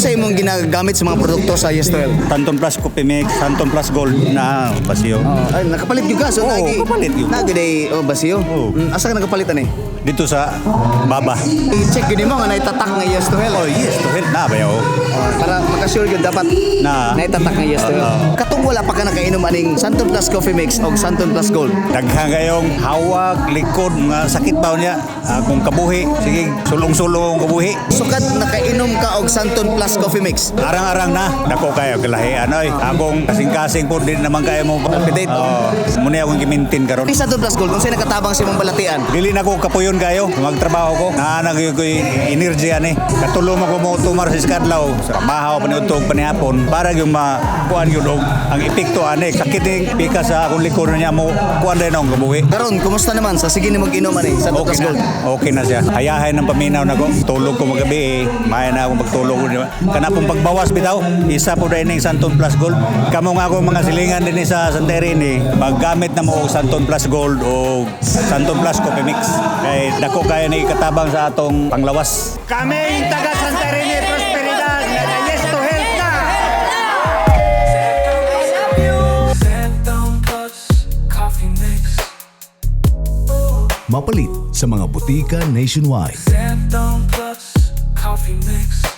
Unsa imong ginagamit sa mga produkto sa Yes to Health? Santon Plus Coffee Mix, Santon Plus Gold na basiyo. Ay, nakapalit yung gas. Oo, kapalit yun. Nagday, basiyo. Oo. Asa ka nakapalitan eh? Dito sa Baba. I-check yun mo nga naitatak nga Yes to Health. Oh, yes, to help na ba yun? Para makasure yun dapat Na. naitatak nga Yes to Health. Katong wala pa ka nakainom aning Santon Plus Coffee Mix o Santon Plus Gold. Daghang kayong hawak, likod, mga sakit ba niya. Kung kabuhi, sige, sulong-sulong ang kabuhi. Sukat nakainom ka og Santon Plus Coffee Mix. Arang-arang na, dako kayo kalahian oy. Akong kasing-kasing po din naman kayo mo Palpitate. muna akong gimintin karon. Ang Santon Plus Gold kung sino nakatabang sa imong balatian. Dili na ko kapuyon kayo, magtrabaho ko. Naanag ko energy ani. Katulong ako mo tumar sa iskadlaw. Sa bahaw pa ni utog panihapon para yung makuan yun og ang epekto ani. Sakit ni pika sa akong likod niya mo kuan din ang kabuhi. Karon, kumusta naman sa sige ni mag-inom ani Santon Plus Okay Gold? na. Okay na siya. Hayahay ng paminaw na ko. Tulog ko magabi Maya na akong magtulog. Kana pong pagbawas bitaw. Isa po rin ng Santon Plus Gold. Kamo nga akong mga silingan din sa Santerini. Maggamit na mo og Santon Plus Gold o Santon Plus Coffee Mix. Kay dako kaya ni katabang sa atong panglawas. Kami taga Santerini Prosperidad. Yes to health na. Santon Plus Coffee Mix. Mapalit sa mga butika nationwide. Santon Plus Coffee Mix.